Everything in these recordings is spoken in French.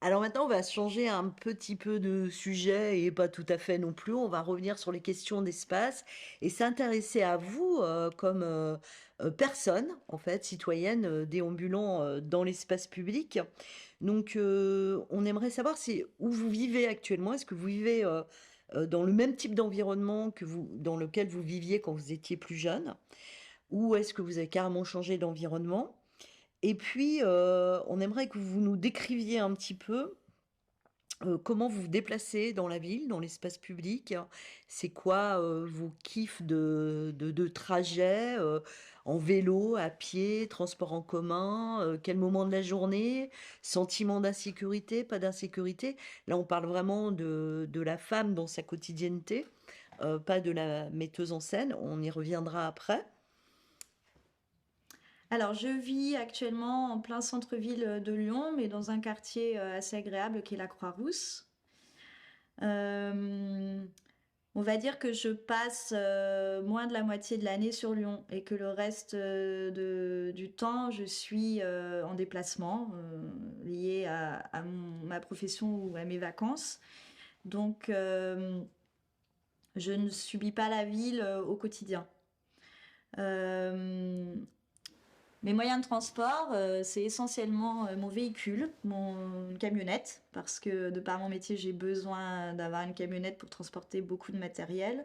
Alors maintenant, on va changer un petit peu de sujet et pas tout à fait non plus. On va revenir sur les questions d'espace et s'intéresser à vous comme personne, en fait, citoyenne déambulant dans l'espace public. Donc, on aimerait savoir où vous vivez actuellement. Est-ce que vous vivez dans le même type d'environnement dans lequel vous viviez quand vous étiez plus jeune? Ou est-ce que vous avez carrément changé d'environnement? Et puis, on aimerait que vous nous décriviez un petit peu comment vous vous déplacez dans la ville, dans l'espace public. C'est quoi vos kiffs de trajet en vélo, à pied, transport en commun, quel moment de la journée, sentiment d'insécurité, pas d'insécurité. Là, on parle vraiment de la femme dans sa quotidienneté, pas de la metteuse en scène. On y reviendra après. Alors, je vis actuellement en plein centre-ville de Lyon, mais dans un quartier assez agréable qui est la Croix-Rousse. Euh, on va dire que je passe moins de la moitié de l'année sur Lyon et que le reste du temps, je suis en déplacement lié ma profession ou à mes vacances. Donc, je ne subis pas la ville au quotidien. Euh, Mes moyens de transport, c'est essentiellement mon véhicule, mon camionnette, parce que de par mon métier, j'ai besoin d'avoir une camionnette pour transporter beaucoup de matériel.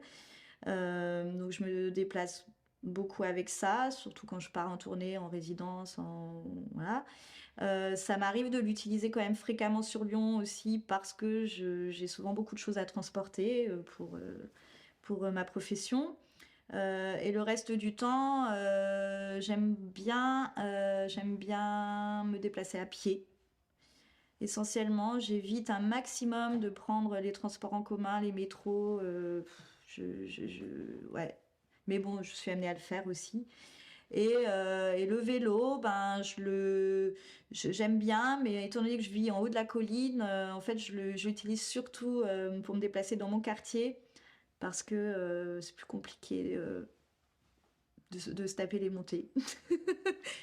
Donc je me déplace beaucoup avec ça, surtout quand je pars en tournée, en résidence, voilà. Ça m'arrive de l'utiliser quand même fréquemment sur Lyon aussi parce que j'ai souvent beaucoup de choses à transporter pour ma profession. Et le reste du temps, j'aime bien me déplacer à pied. Essentiellement, j'évite un maximum de prendre les transports en commun, les métros. Ouais. Mais bon, je suis amenée à le faire aussi. Et le vélo, ben, j'aime bien, mais étant donné que je vis en haut de la colline, en fait, je l'utilise surtout pour me déplacer dans mon quartier parce que c'est plus compliqué de se taper les montées.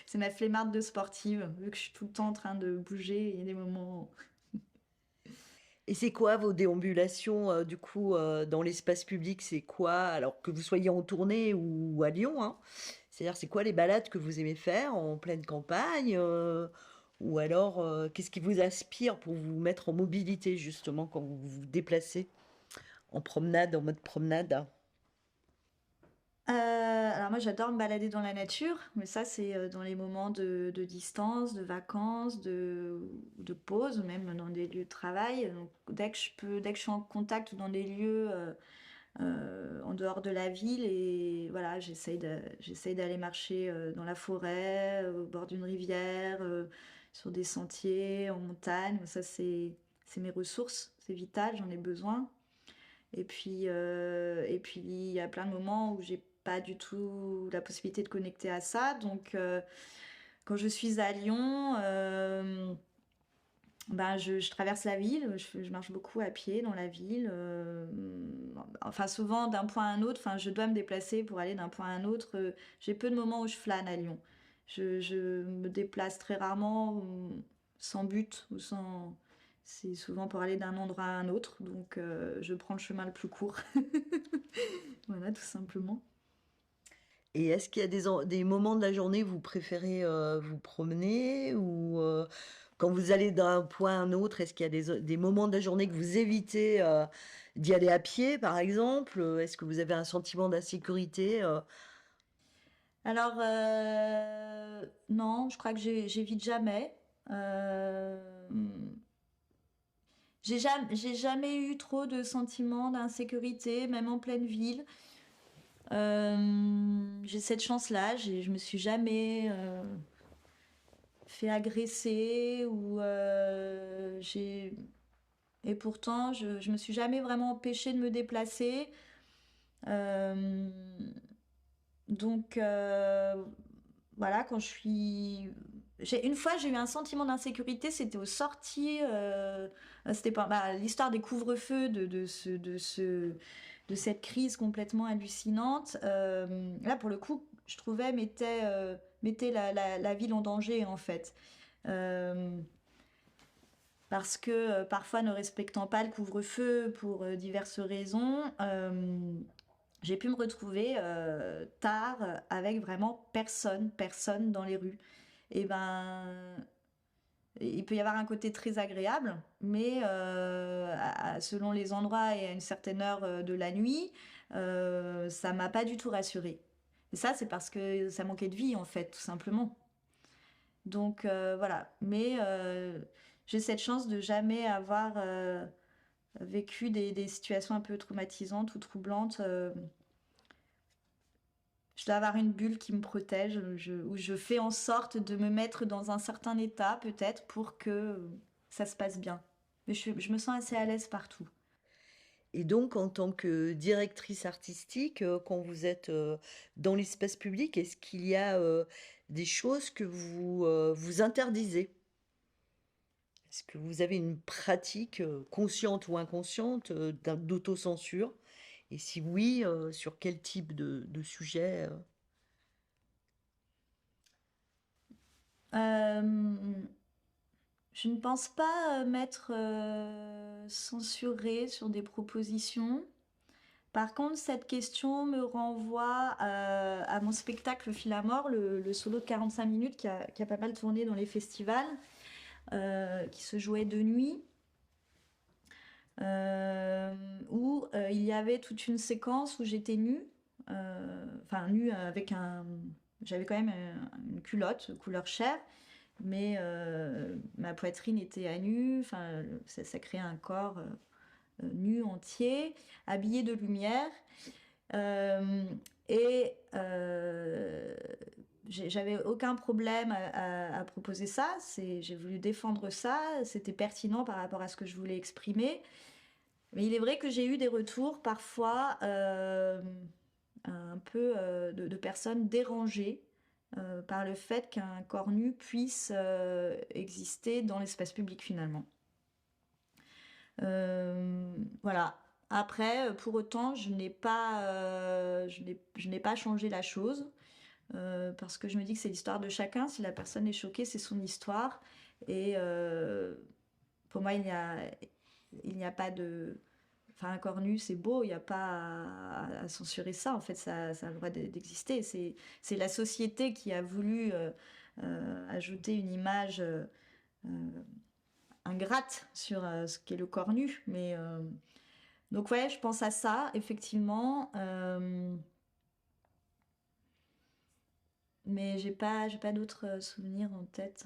C'est ma flemmarde de sportive, vu que je suis tout le temps en train de bouger, il y a des moments. Et c'est quoi vos déambulations du coup dans l'espace public? C'est quoi, alors que vous soyez en tournée ou à Lyon, hein? C'est-à-dire, c'est quoi les balades que vous aimez faire en pleine campagne ou alors qu'est-ce qui vous aspire pour vous mettre en mobilité justement quand vous vous déplacez en promenade, en mode promenade? Alors moi j'adore me balader dans la nature, mais ça c'est dans les moments de distance, de vacances, de pause, même dans des lieux de travail. Donc dès que je suis en contact dans des lieux en dehors de la ville, et voilà, j'essaye d'aller marcher dans la forêt, au bord d'une rivière, sur des sentiers, en montagne. Ça c'est mes ressources, c'est vital, j'en ai besoin. Et puis il y a plein de moments où j'ai pas du tout la possibilité de connecter à ça. Donc, quand je suis à Lyon, ben je traverse la ville, je marche beaucoup à pied dans la ville. Enfin, souvent d'un point à un autre. Enfin, je dois me déplacer pour aller d'un point à un autre. J'ai peu de moments où je flâne à Lyon. Je me déplace très rarement sans but ou sans. C'est souvent pour aller d'un endroit à un autre, donc je prends le chemin le plus court. Voilà, tout simplement. Et est-ce qu'il y a des moments de la journée où vous préférez vous promener ou quand vous allez d'un point à un autre, est-ce qu'il y a des moments de la journée que vous évitez d'y aller à pied, par exemple? Est-ce que vous avez un sentiment d'insécurité Alors, non, je crois que j'évite jamais. Euh, j'ai jamais eu trop de sentiments d'insécurité, même en pleine ville. J'ai cette chance-là, je me suis jamais fait agresser ou et pourtant je me suis jamais vraiment empêchée de me déplacer. Euh, donc voilà, quand je suis une fois j'ai eu un sentiment d'insécurité, c'était aux sorties, c'était pas bah, l'histoire des couvre-feux de cette crise complètement hallucinante. Là pour le coup, je trouvais mettait la ville en danger en fait. Euh, parce que parfois ne respectant pas le couvre-feu pour diverses raisons, j'ai pu me retrouver tard avec vraiment personne dans les rues. Et ben, il peut y avoir un côté très agréable, mais selon les endroits et à une certaine heure de la nuit, ça m'a pas du tout rassurée. Et ça, c'est parce que ça manquait de vie, en fait, tout simplement. Donc voilà. Mais j'ai cette chance de jamais avoir vécu des situations un peu traumatisantes ou troublantes. Je dois avoir une bulle qui me protège, où je fais en sorte de me mettre dans un certain état, peut-être, pour que ça se passe bien. Mais je me sens assez à l'aise partout. Et donc, en tant que directrice artistique, quand vous êtes dans l'espace public, est-ce qu'il y a des choses que vous vous interdisez? Est-ce que vous avez une pratique consciente ou inconsciente d'autocensure? Et si oui, sur quel type de sujet? Euh, je ne pense pas m'être censurée sur des propositions. Par contre, cette question me renvoie à mon spectacle Fil à mort, le solo de 45 minutes qui a pas mal tourné dans les festivals, qui se jouait de nuit, euh, où il y avait toute une séquence où j'étais nue, enfin nue avec un... J'avais quand même une culotte couleur chair, mais ma poitrine était à nu, enfin ça créait un corps nu entier, habillé de lumière. Euh, et j'avais aucun problème à proposer ça. J'ai voulu défendre ça. C'était pertinent par rapport à ce que je voulais exprimer. Mais il est vrai que j'ai eu des retours parfois un peu de personnes dérangées par le fait qu'un corps nu puisse exister dans l'espace public finalement. Voilà. Après, pour autant, je n'ai pas changé la chose parce que je me dis que c'est l'histoire de chacun. Si la personne est choquée, c'est son histoire. Et pour moi, il n'y a pas de... Enfin, un corps nu, c'est beau, il n'y a pas à censurer ça. En fait, ça a le droit d'exister. C'est la société qui a voulu ajouter une image ingrate sur ce qu'est le corps nu. Mais donc ouais, je pense à ça, effectivement. Mais j'ai pas d'autres souvenirs en tête.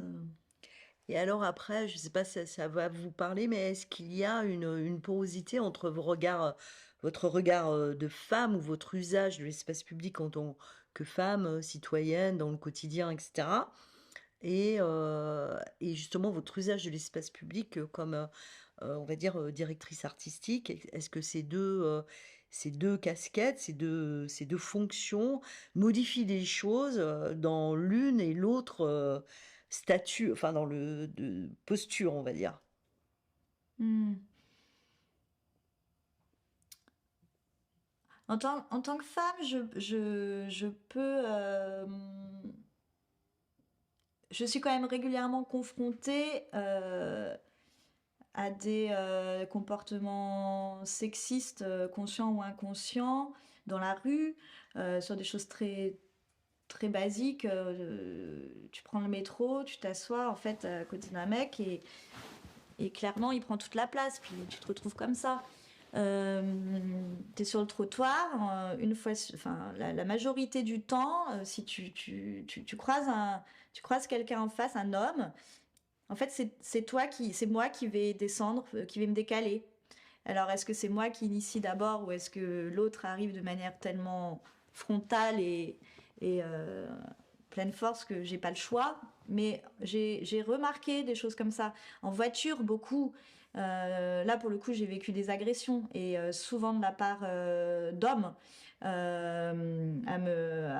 Et alors après, je ne sais pas si ça va vous parler, mais est-ce qu'il y a une porosité entre vos regards, votre regard de femme ou votre usage de l'espace public en tant que femme, citoyenne, dans le quotidien, etc. Et justement, votre usage de l'espace public comme, on va dire, directrice artistique, est-ce que ces deux casquettes, ces deux fonctions modifient des choses dans l'une et l'autre statut, enfin dans le posture, on va dire. Hmm. En tant que femme, je peux... je suis quand même régulièrement confrontée à des comportements sexistes, conscients ou inconscients, dans la rue, sur des choses très basiques. Tu prends le métro, tu t'assois en fait à côté d'un mec et clairement il prend toute la place, puis tu te retrouves comme ça. Euh, T'es sur le trottoir, une fois, enfin la majorité du temps, si tu croises quelqu'un en face, un homme, en fait c'est moi qui vais descendre, qui vais me décaler. Alors est-ce que c'est moi qui initie d'abord ou est-ce que l'autre arrive de manière tellement frontale et pleine force que j'ai pas le choix? Mais j'ai remarqué des choses comme ça. En voiture, beaucoup. Là, pour le coup, j'ai vécu des agressions et souvent de la part d'hommes, à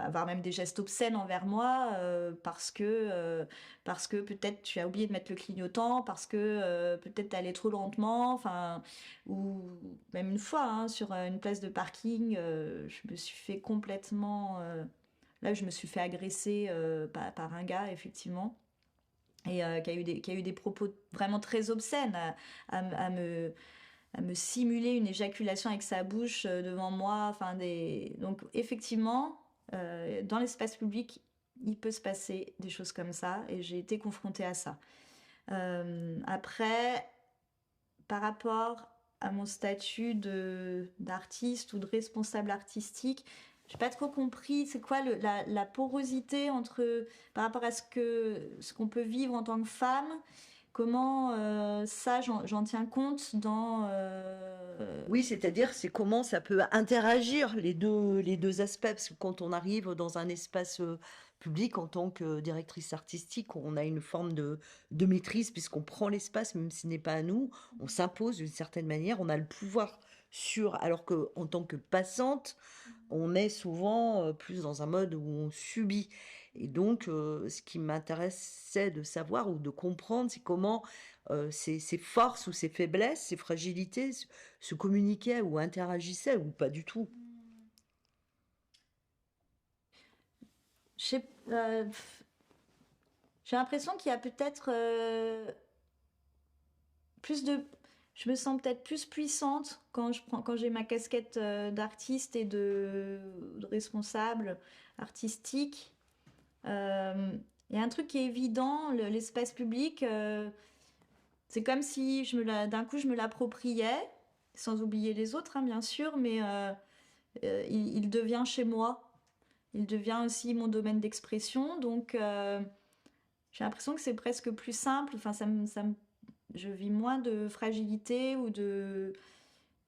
avoir même des gestes obscènes envers moi parce que peut-être tu as oublié de mettre le clignotant, parce que peut-être t'es allé trop lentement, enfin, ou même une fois sur une place de parking, je me suis fait complètement, là, je me suis fait agresser par un gars, effectivement. et qui a eu des propos vraiment très obscènes, à me simuler une éjaculation avec sa bouche devant moi. Enfin, donc effectivement, dans l'espace public, il peut se passer des choses comme ça, et j'ai été confrontée à ça. Après, par rapport à mon statut d'artiste ou de responsable artistique, j'ai pas trop compris c'est quoi la porosité par rapport à ce qu'on peut vivre en tant que femme. Comment ça, j'en tiens compte dans... Oui, c'est-à-dire, c'est comment ça peut interagir les deux aspects, parce que quand on arrive dans un espace public en tant que directrice artistique, on a une forme de maîtrise puisqu'on prend l'espace, même s'il n'est pas à nous, on s'impose d'une certaine manière, on a le pouvoir sur, alors que en tant que passante, on est souvent plus dans un mode où on subit. Et donc, ce qui m'intéressait de savoir ou de comprendre, c'est comment ces forces ou ces faiblesses, ces fragilités se communiquaient ou interagissaient ou pas du tout. Je sais- euh, j'ai l'impression qu'il y a peut-être plus de... Je me sens peut-être plus puissante quand j'ai ma casquette d'artiste et de responsable artistique. Il y a un truc qui est évident, l'espace public, c'est comme si d'un coup je me l'appropriais, sans oublier les autres, hein, bien sûr, mais il devient chez moi. Il devient aussi mon domaine d'expression, donc j'ai l'impression que c'est presque plus simple. Enfin, je vis moins de fragilité ou de...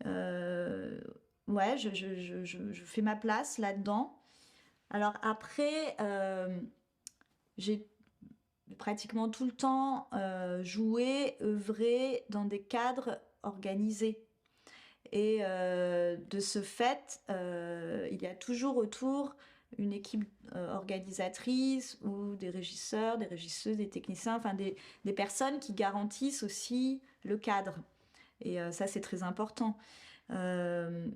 euh, ouais, je fais ma place là-dedans. Alors après, j'ai pratiquement tout le temps joué, œuvré dans des cadres organisés. Et de ce fait, il y a toujours autour une équipe organisatrice ou des régisseurs, des régisseuses, des techniciens, enfin des personnes qui garantissent aussi le cadre. Et ça, c'est très important.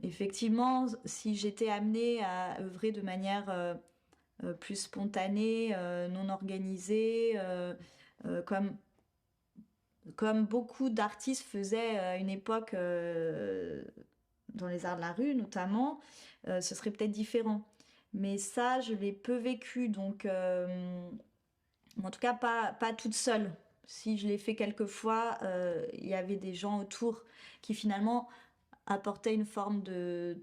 Effectivement, si j'étais amenée à œuvrer de manière plus spontanée, non organisée, comme beaucoup d'artistes faisaient à une époque dans les arts de la rue notamment, ce serait peut-être différent. Mais ça, je l'ai peu vécu, donc en tout cas pas toute seule. Si je l'ai fait quelques fois, il y avait des gens autour qui finalement apportaient une forme de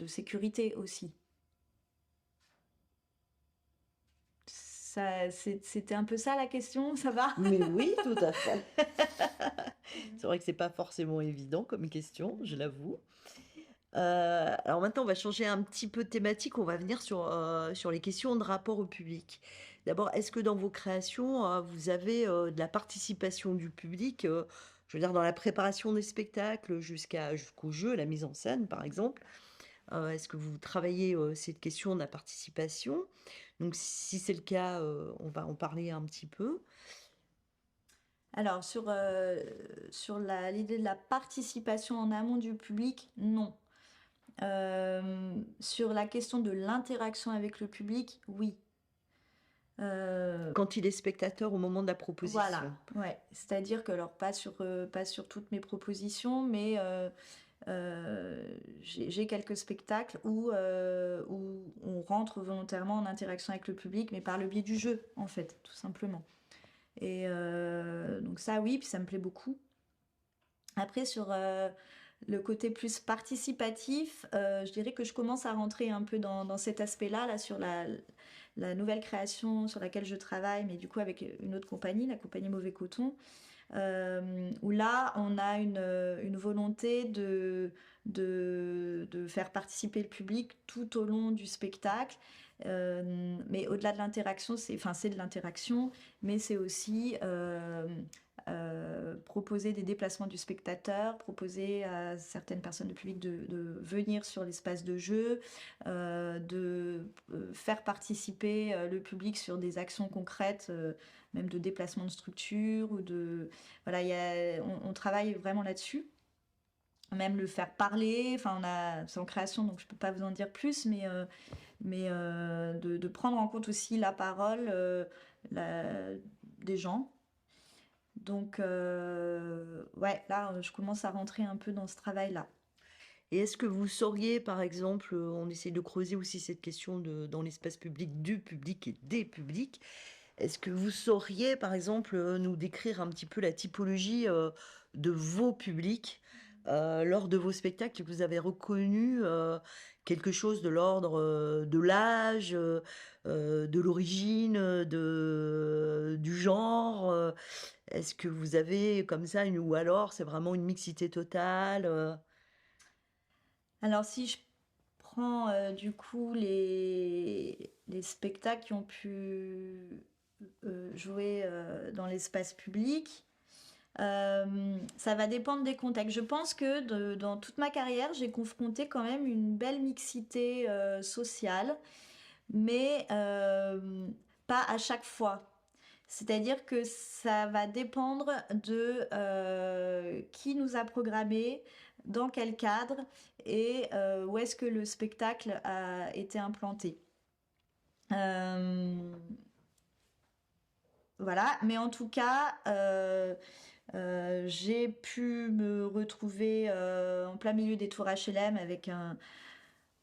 sécurité aussi. C'était un peu ça la question, ça va? Mais oui, tout à fait. C'est vrai que c'est pas forcément évident comme question, je l'avoue. Alors maintenant, on va changer un petit peu de thématique. On va venir sur les questions de rapport au public. D'abord, est-ce que dans vos créations, vous avez de la participation du public, je veux dire, dans la préparation des spectacles jusqu'au jeu, la mise en scène, par exemple? Est-ce que vous travaillez cette question de la participation? Donc, si c'est le cas, on va en parler un petit peu. Alors, sur l'idée de la participation en amont du public, non. Sur la question de l'interaction avec le public, oui. Quand il est spectateur au moment de la Voilà, proposition. ouais. C'est-à-dire que, alors, pas sur toutes mes propositions, mais j'ai quelques spectacles où on rentre volontairement en interaction avec le public, mais par le biais du jeu, en fait, tout simplement. Et donc ça, oui, puis ça me plaît beaucoup. Après, sur le côté plus participatif, je dirais que je commence à rentrer un peu dans cet aspect-là, là, sur la nouvelle création sur laquelle je travaille, mais du coup avec une autre compagnie, la compagnie Mauvais Coton, où là, on a une volonté de faire participer le public tout au long du spectacle. Mais au-delà de l'interaction, c'est de l'interaction, mais c'est aussi proposer des déplacements du spectateur, proposer à certaines personnes du public de venir sur l'espace de jeu, de faire participer le public sur des actions concrètes, même de déplacement de structure ou de voilà, on travaille vraiment là-dessus. Même le faire parler, enfin c'est en création donc je peux pas vous en dire plus, mais de prendre en compte aussi la parole des gens Donc, ouais, là, je commence à rentrer un peu dans ce travail-là. Et est-ce que vous sauriez, par exemple, on essaie de creuser aussi cette question dans l'espace public, du public et des publics. Est-ce que vous sauriez, par exemple, nous décrire un petit peu la typologie de vos publics lors de vos spectacles que vous avez reconnu quelque chose de l'ordre de l'âge, de l'origine, du genre est-ce que vous avez comme ça ou alors c'est vraiment une mixité totale Alors, si je prends du coup les spectacles qui ont pu jouer dans l'espace public, ça va dépendre des contextes. Je pense que dans toute ma carrière, j'ai confronté quand même une belle mixité sociale, mais pas à chaque fois. C'est-à-dire que ça va dépendre de qui nous a programmé, dans quel cadre et où est-ce que le spectacle a été implanté. Euh, voilà, mais en tout cas, j'ai pu me retrouver en plein milieu des tours HLM avec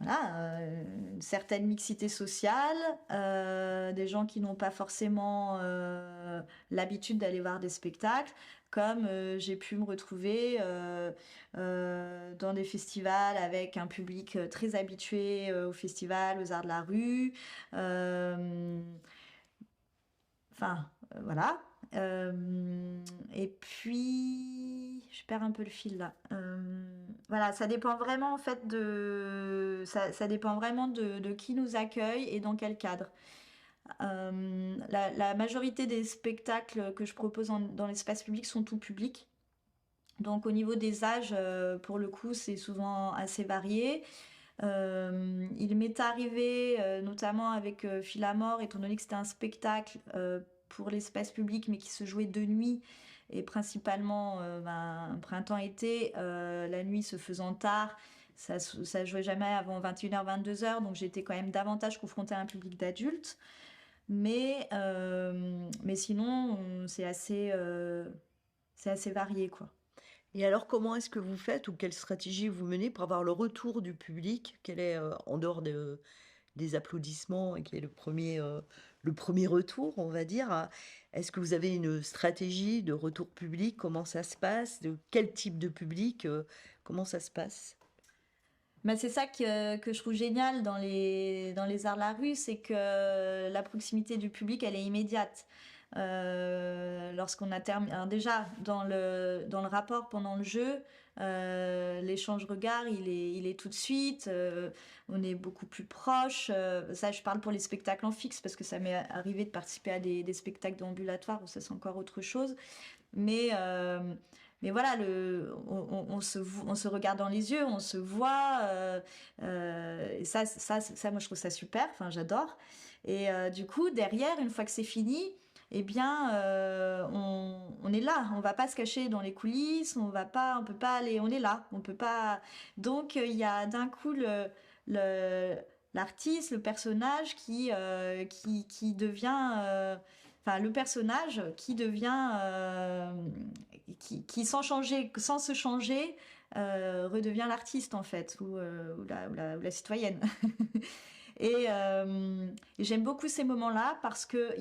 voilà, une certaine mixité sociale, des gens qui n'ont pas forcément l'habitude d'aller voir des spectacles, comme j'ai pu me retrouver dans des festivals avec un public très habitué au festival, aux arts de la rue. Euh, Enfin, voilà. Et puis, je perds un peu le fil là. Voilà, ça dépend vraiment en fait ça dépend vraiment de qui nous accueille et dans quel cadre. La majorité des spectacles que je propose dans l'espace public sont tout public. Donc au niveau des âges, pour le coup, c'est souvent assez varié. Il m'est arrivé, notamment avec Philamore, étant donné que c'était un spectacle pour l'espace public, mais qui se jouait de nuit, et principalement printemps-été, la nuit se faisant tard, ça jouait jamais avant 21h, 22h, donc j'étais quand même davantage confrontée à un public d'adultes. Mais sinon, c'est assez varié, quoi. Et alors, comment est-ce que vous faites ou quelle stratégie vous menez pour avoir le retour du public? Quel est, en dehors des applaudissements, et quel est le premier retour, on va dire? Est-ce que vous avez une stratégie de retour public? Comment ça se passe? De quel type de public? Comment ça se passe? Bah, c'est ça que je trouve génial dans les arts de la rue, c'est que la proximité du public, elle est immédiate. Lorsqu'on a terminé, alors déjà dans le rapport pendant le jeu, l'échange regard, il est tout de suite. On est beaucoup plus proche. Ça, je parle pour les spectacles en fixe parce que ça m'est arrivé de participer à des spectacles ambulatoires où ça c'est encore autre chose. Mais, euh, mais voilà, on se regarde dans les yeux, on se voit. Et moi, je trouve ça super. Enfin, j'adore. Et du coup, derrière, une fois que c'est fini, eh bien, on est là. On va pas se cacher dans les coulisses. On peut pas aller. On est là. On peut pas. Donc, il y a d'un coup le- l'artiste, le personnage qui devient. Enfin, le personnage qui devient qui sans changer, sans se changer, redevient l'artiste en fait, ou la citoyenne. Et j'aime beaucoup ces moments-là parce que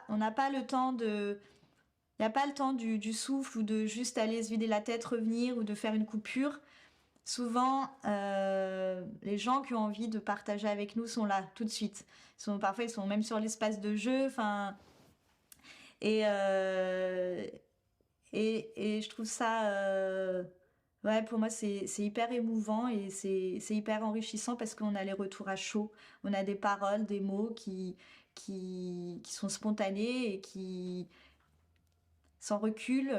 on n'a pas le temps il y a pas le temps du souffle ou de juste aller se vider la tête, revenir ou de faire une coupure. Souvent, les gens qui ont envie de partager avec nous sont là tout de suite. Parfois, ils sont même sur l'espace de jeu. Enfin, et, euh, et je trouve ça, ouais, pour moi, c'est hyper émouvant et c'est hyper enrichissant parce qu'on a les retours à chaud. On a des paroles, des mots qui sont spontanés et qui, sans recul,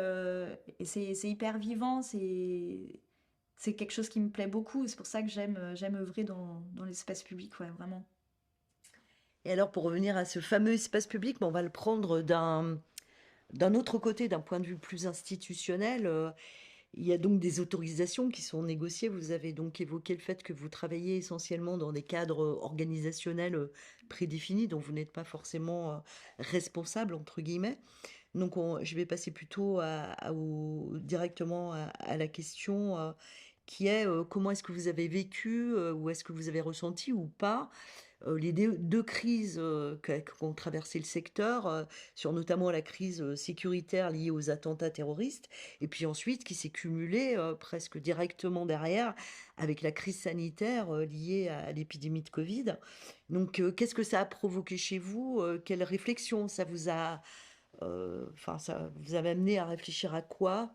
et c'est hyper vivant. C'est quelque chose qui me plaît beaucoup. C'est pour ça que j'aime œuvrer dans l'espace public, ouais, vraiment. Et alors, pour revenir à ce fameux espace public, on va le prendre d'un autre côté, d'un point de vue plus institutionnel. Il y a donc des autorisations qui sont négociées. Vous avez donc évoqué le fait que vous travaillez essentiellement dans des cadres organisationnels prédéfinis dont vous n'êtes pas forcément responsable, entre guillemets. Donc je vais passer plutôt directement à la question, qui est, comment est-ce que vous avez vécu, ou est-ce que vous avez ressenti ou pas, les 2 crises, qu'ont traversé le secteur, sur notamment la crise, sécuritaire liée aux attentats terroristes et puis ensuite qui s'est cumulée, presque directement derrière avec la crise sanitaire, liée à l'épidémie de Covid. Donc, qu'est-ce que ça a provoqué chez vous? Quelle réflexion ça vous a, enfin ça vous avez amené à réfléchir à quoi?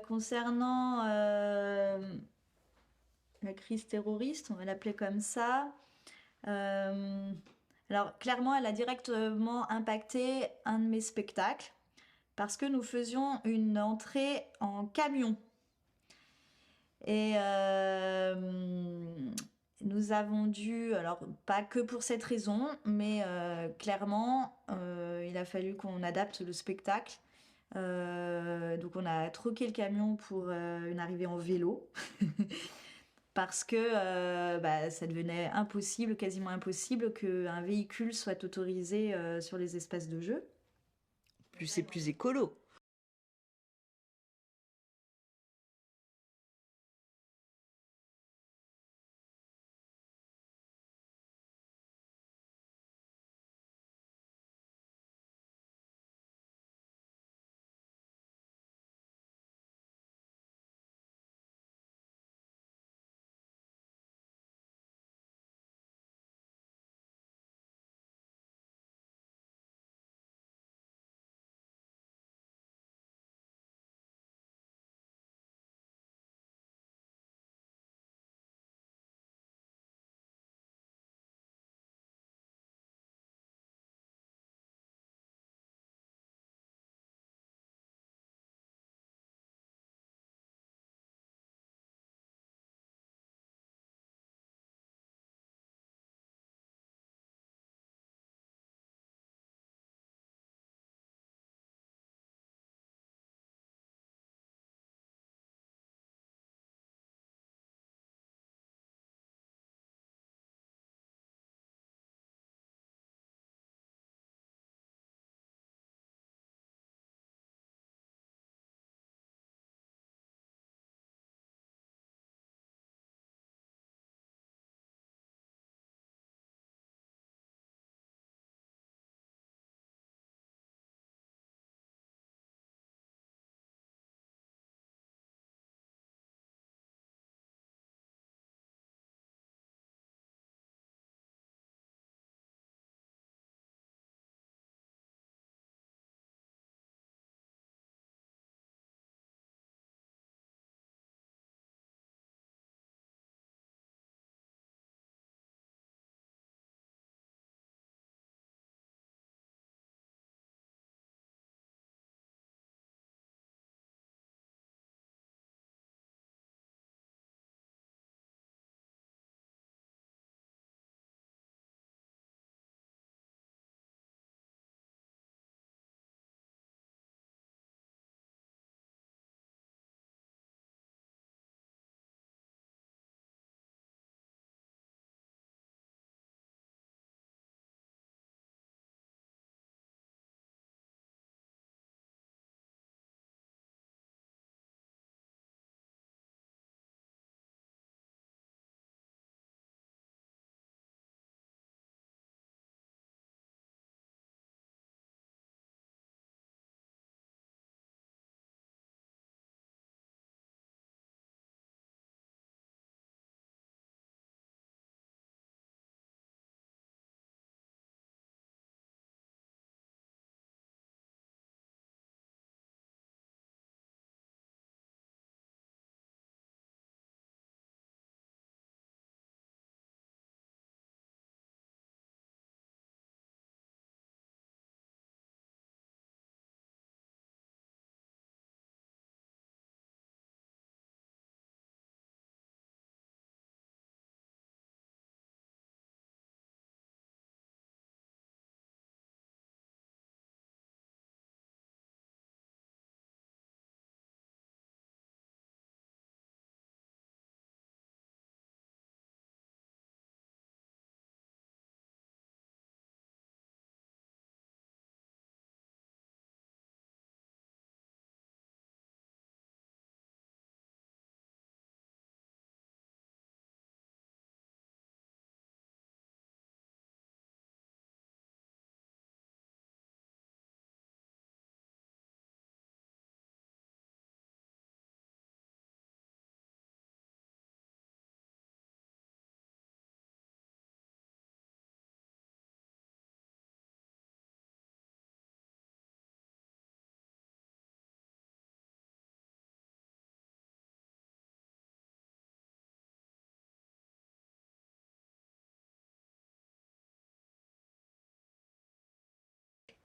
Concernant la crise terroriste, on va l'appeler comme ça, euh, alors clairement, elle a directement impacté un de mes spectacles parce que nous faisions une entrée en camion. Et nous avons dû, alors pas que pour cette raison, mais clairement, il a fallu qu'on adapte le spectacle. Donc on a troqué le camion pour une arrivée en vélo parce que bah, ça devenait impossible, quasiment impossible, qu'un véhicule soit autorisé sur les espaces de jeu. Plus c'est plus écolo.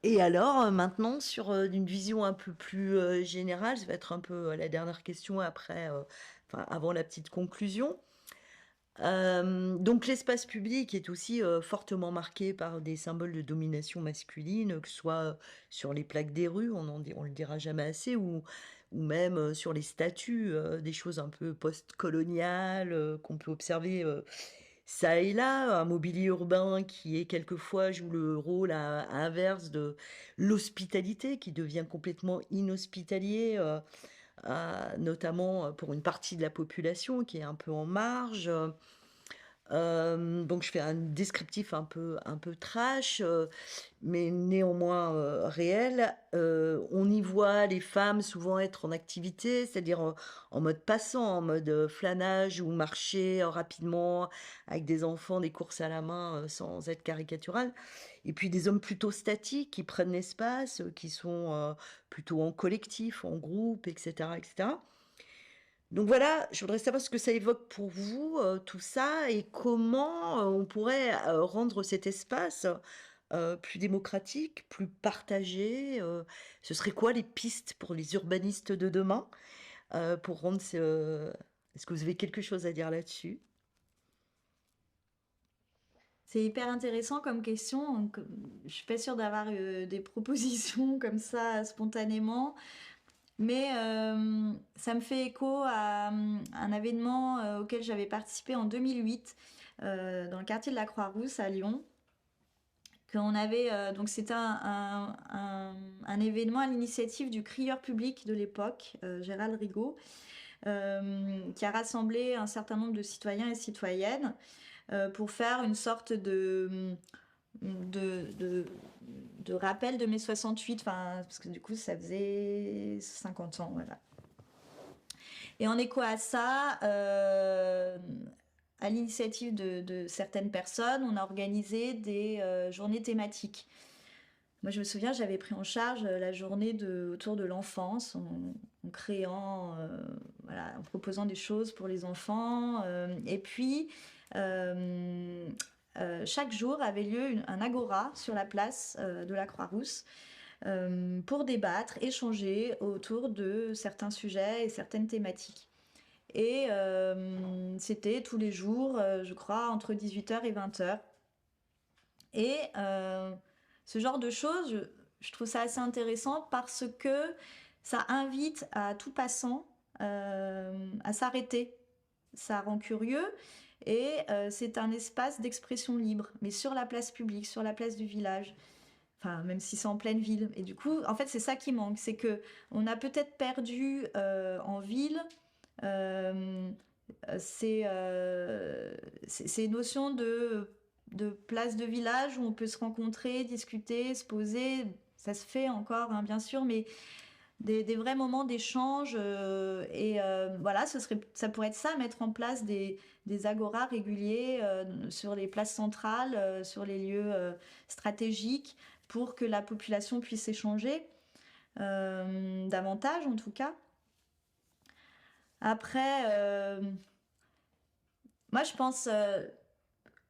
Et alors, maintenant sur, une vision un peu plus, générale, ça va être un peu, la dernière question après, enfin avant la petite conclusion. Donc l'espace public est aussi, fortement marqué par des symboles de domination masculine, que ce soit, sur les plaques des rues, on le dira jamais assez, ou même, sur les statues, des choses un peu post-coloniales, qu'on peut observer, ça et là. Un mobilier urbain qui est quelquefois joue le rôle à inverse de l'hospitalité, qui devient complètement inhospitalier, notamment, pour une partie de la population qui est un peu en marge. Donc je fais un descriptif un peu trash, mais néanmoins réel. On y voit les femmes souvent être en activité, c'est-à-dire en mode passant, en mode flânage ou marcher rapidement avec des enfants, des courses à la main, sans être caricatural. Et puis des hommes plutôt statiques qui prennent l'espace, qui sont plutôt en collectif, en groupe, etc., etc. Donc voilà, je voudrais savoir ce que ça évoque pour vous, tout ça, et comment on pourrait rendre cet espace plus démocratique, plus partagé. Ce serait quoi les pistes pour les urbanistes de demain pour rendre ce... Est-ce que vous avez quelque chose à dire là-dessus? C'est hyper intéressant comme question. Donc, je suis pas sûre d'avoir des propositions comme ça spontanément, mais ça me fait écho à un événement auquel j'avais participé en 2008 dans le quartier de la Croix-Rousse à Lyon. Qu'on avait, donc c'était un événement à l'initiative du crieur public de l'époque, Gérald Rigaud, qui a rassemblé un certain nombre de citoyens et citoyennes pour faire une sorte de, de, de rappel de mai 68, parce que du coup ça faisait 50 ans, voilà. Et en écho à ça, à l'initiative de certaines personnes, on a organisé des journées thématiques. Moi, je me souviens, j'avais pris en charge la journée autour de l'enfance, en créant, voilà, en proposant des choses pour les enfants. Et puis, euh, chaque jour avait lieu un agora sur la place de la Croix-Rousse pour débattre, échanger autour de certains sujets et certaines thématiques. Et c'était tous les jours, je crois, entre 18h et 20h. Et ce genre de choses, je trouve ça assez intéressant parce que ça invite à tout passant à s'arrêter. Ça rend curieux et c'est un espace d'expression libre, mais sur la place publique, sur la place du village. Enfin, même si c'est en pleine ville. Et du coup, en fait, c'est ça qui manque, c'est que on a peut-être perdu en ville euh, ces notions de place de village où on peut se rencontrer, discuter, se poser. Ça se fait encore, hein, bien sûr, mais des vrais moments d'échange. Voilà, ça pourrait être ça, mettre en place des agoras réguliers sur les places centrales, sur les lieux stratégiques, pour que la population puisse échanger davantage, en tout cas. Après, moi, je pense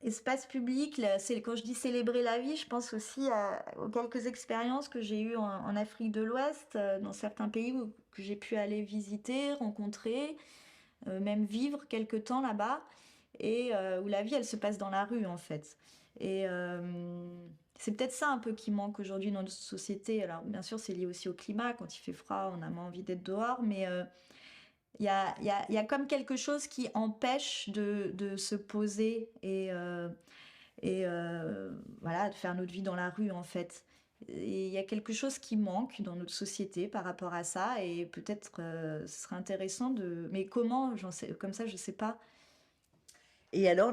espace public, là, quand je dis célébrer la vie, je pense aussi aux quelques expériences que j'ai eues en Afrique de l'Ouest, dans certains pays que j'ai pu aller visiter, rencontrer, même vivre quelque temps là-bas, et où la vie, elle se passe dans la rue, en fait. Et c'est peut-être ça un peu qui manque aujourd'hui dans notre société. Alors, bien sûr, c'est lié aussi au climat. Quand il fait froid, on a moins envie d'être dehors, mais il y a comme quelque chose qui empêche de se poser et voilà, de faire notre vie dans la rue en fait. Et il y a quelque chose qui manque dans notre société par rapport à ça et peut-être ce serait intéressant de... Mais comment, j'en sais, comme ça, je sais pas. Et alors,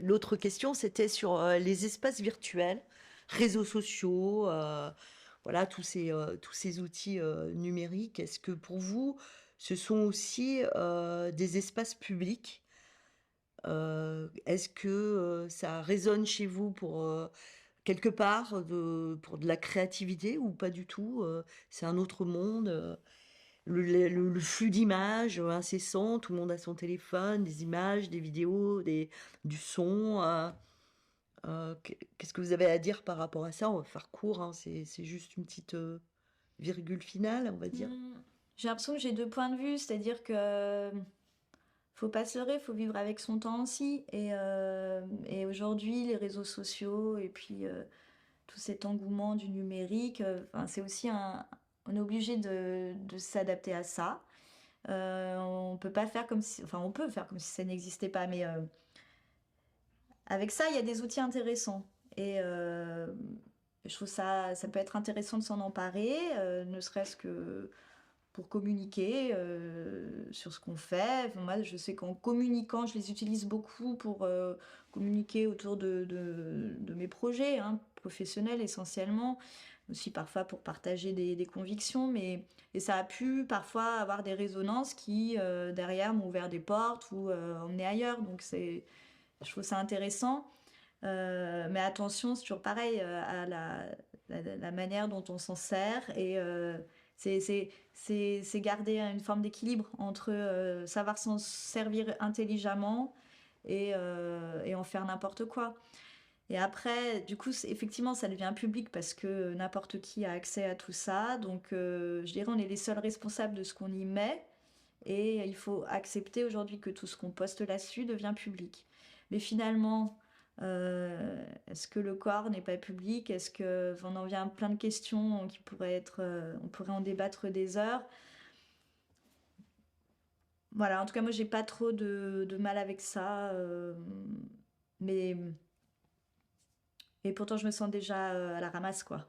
l'autre question, c'était sur les espaces virtuels, réseaux sociaux, voilà, tous ces outils numériques. Est-ce que pour vous, ce sont aussi des espaces publics? Est-ce que ça résonne chez vous pour quelque part pour de la créativité ou pas du tout? C'est un autre monde. Le flux d'images incessant, tout le monde a son téléphone, des images, des vidéos, du son. Qu'est-ce que vous avez à dire par rapport à ça? On va faire court, hein, c'est juste une petite, virgule finale, on va dire. Hmm, J'ai l'impression que j'ai deux points de vue, c'est-à-dire que faut pas se leurrer, faut vivre avec son temps aussi. Et aujourd'hui, les réseaux sociaux et puis tout cet engouement du numérique, enfin, c'est aussi on est obligé de s'adapter à ça. On peut pas faire comme si, enfin, on peut faire comme si ça n'existait pas, mais avec ça, il y a des outils intéressants. Et je trouve ça peut être intéressant de s'en emparer, ne serait-ce que pour communiquer sur ce qu'on fait. Enfin, moi, je sais qu'en communiquant, je les utilise beaucoup pour communiquer autour de mes projets, hein, professionnels essentiellement, aussi parfois pour partager des convictions, et ça a pu parfois avoir des résonances qui, derrière, m'ont ouvert des portes ou emmené ailleurs. Donc je trouve ça intéressant. Mais attention, c'est toujours pareil à la manière dont on s'en sert et c'est garder une forme d'équilibre entre savoir s'en servir intelligemment et en faire n'importe quoi. Et après, du coup, effectivement, ça devient public parce que n'importe qui a accès à tout ça. Donc, je dirais, on est les seuls responsables de ce qu'on y met. Et il faut accepter aujourd'hui que tout ce qu'on poste là-dessus devient public. Mais finalement, est-ce que le corps n'est pas public? Est-ce que, enfin, on en vient à plein de questions qui pourraient être, on pourrait en débattre des heures. Voilà, en tout cas, moi, j'ai pas trop de mal avec ça. Mais et pourtant, je me sens déjà à la ramasse, quoi.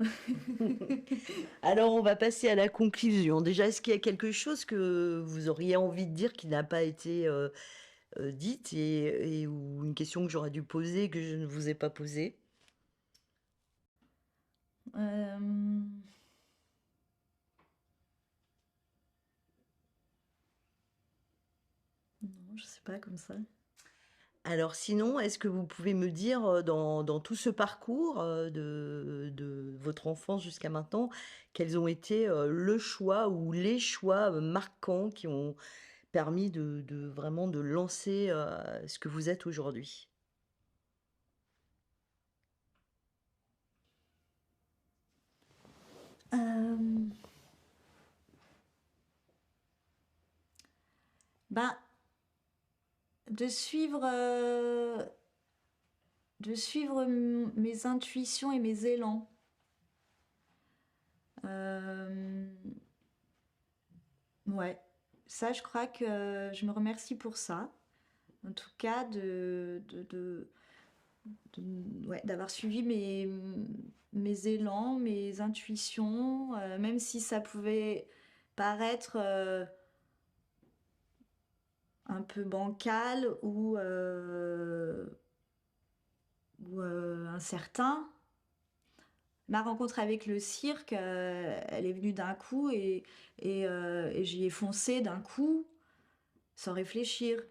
Alors, on va passer à la conclusion. Déjà, est-ce qu'il y a quelque chose que vous auriez envie de dire qui n'a pas été, dite ou une question que j'aurais dû poser que je ne vous ai pas posée? Euh, non, je sais pas comme ça. Alors sinon, est-ce que vous pouvez me dire, dans tout ce parcours, de votre enfance jusqu'à maintenant, quels ont été, le choix ou les choix, marquants qui ont permis de vraiment de lancer, ce que vous êtes aujourd'hui? Euh, ben, de suivre, mes intuitions et mes élans. Euh, ouais, ça, je crois que je me remercie pour ça. En tout cas, ouais, d'avoir suivi mes élans, mes intuitions, même si ça pouvait paraître un peu bancal ou incertain. Ma rencontre avec le cirque, elle est venue d'un coup et j'y ai foncé d'un coup sans réfléchir.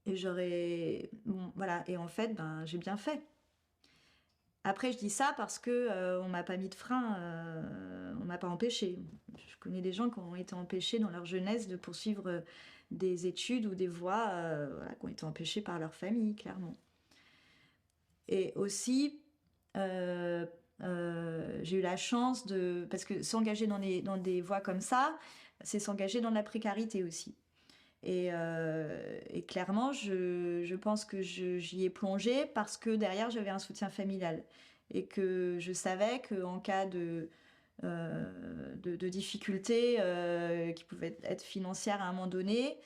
Et j'aurais. Bon, voilà. Et en fait, ben, j'ai bien fait. Après, je dis ça parce que on m'a pas mis de frein, on m'a pas empêché. Je connais des gens qui ont été empêchés dans leur jeunesse de poursuivre des études ou des voies voilà, qui ont été empêchées par leur famille, clairement. Et aussi, euh, j'ai eu la chance de... Parce que s'engager dans des voies comme ça, c'est s'engager dans la précarité aussi. Et clairement, je pense que j'y ai plongé parce que derrière, j'avais un soutien familial. Et que je savais qu'en cas de difficultés qui pouvaient être financières à un moment donné,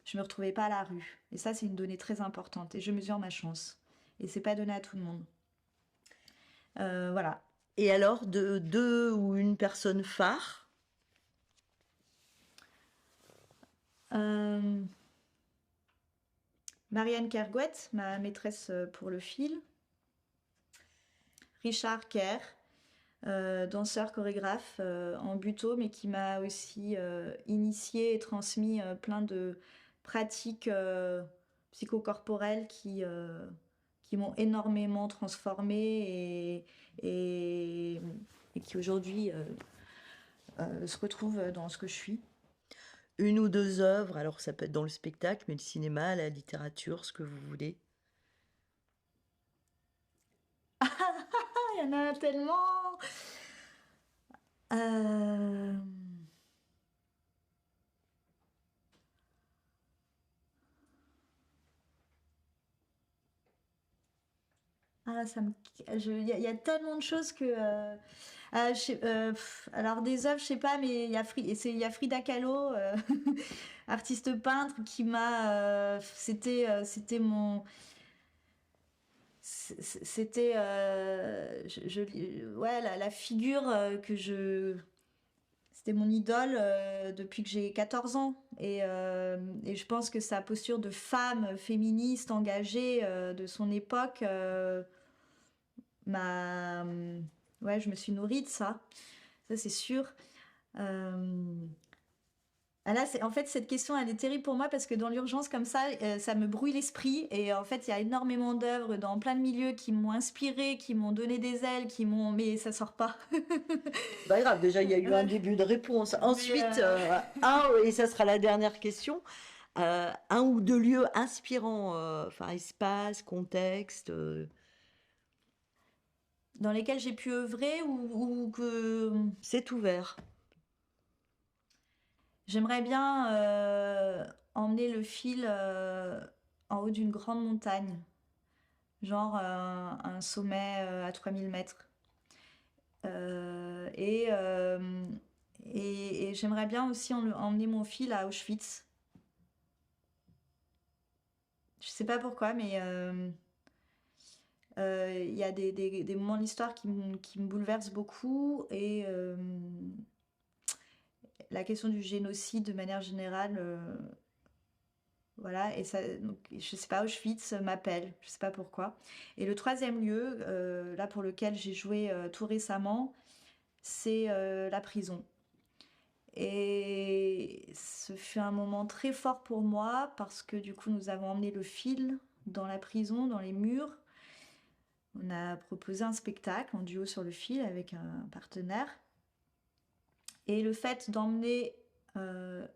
je ne me retrouvais pas à la rue. Et ça, c'est une donnée très importante. Et je mesure ma chance. Et c'est pas donné à tout le monde. Voilà. Et alors de 2 ou une personne phare? Euh, Marianne Kergouet, ma maîtresse pour le fil. Richard Kerr, danseur chorégraphe en buto, mais qui m'a aussi initié et transmis plein de pratiques psychocorporelles qui m'ont énormément transformée et qui aujourd'hui se retrouvent dans ce que je suis. Une ou 2 œuvres, alors ça peut être dans le spectacle, mais le cinéma, la littérature, ce que vous voulez? il y en a tellement. Euh, Ah, il y a tellement de choses que. Alors des œuvres, je sais pas, mais il y a Frida Kahlo, artiste peintre, qui m'a. C'était mon. C'était. Ouais, la figure que je. C'était mon idole depuis que j'ai 14 ans. Et je pense que sa posture de femme féministe engagée de son époque m'a. Ouais, je me suis nourrie de ça. Ça, c'est sûr. Euh, Là, en fait, cette question, elle est terrible pour moi parce que dans l'urgence comme ça me brouille l'esprit. Et en fait, il y a énormément d'œuvres dans plein de milieux qui m'ont inspirée, qui m'ont donné des ailes, mais ça sort pas. C'est pas grave, déjà il y a eu un début de réponse. Mais Ensuite, et ça sera la dernière question, un ou deux lieux inspirants, enfin espace, contexte. dans lesquels j'ai pu œuvrer ou que C'est ouvert. j'aimerais bien emmener le fil en haut d'une grande montagne, genre un sommet à 3000 mètres. Euh, et, euh, et j'aimerais bien aussi emmener mon fil à Auschwitz. Je sais pas pourquoi, mais il y a des moments de l'histoire qui me bouleversent beaucoup. Et la question du génocide de manière générale, voilà. Et ça, donc, je sais pas, Auschwitz m'appelle, je sais pas pourquoi. Et le troisième lieu, là pour lequel j'ai joué tout récemment, c'est la prison. Et ce fut un moment très fort pour moi parce que du coup nous avons emmené le fil dans la prison, dans les murs. On a proposé un spectacle en duo sur le fil avec un partenaire. Et le fait d'emmener euh,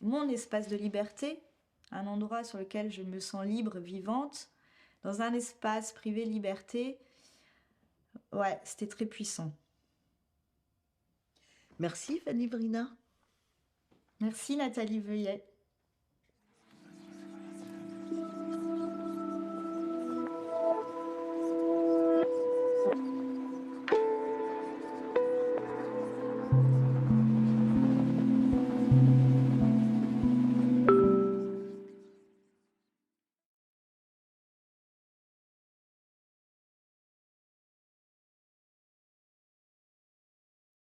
mon espace de liberté, un endroit sur lequel je me sens libre, vivante, dans un espace privé liberté, ouais, c'était très puissant. Merci Fanny Brina. Merci Nathalie Veuillet.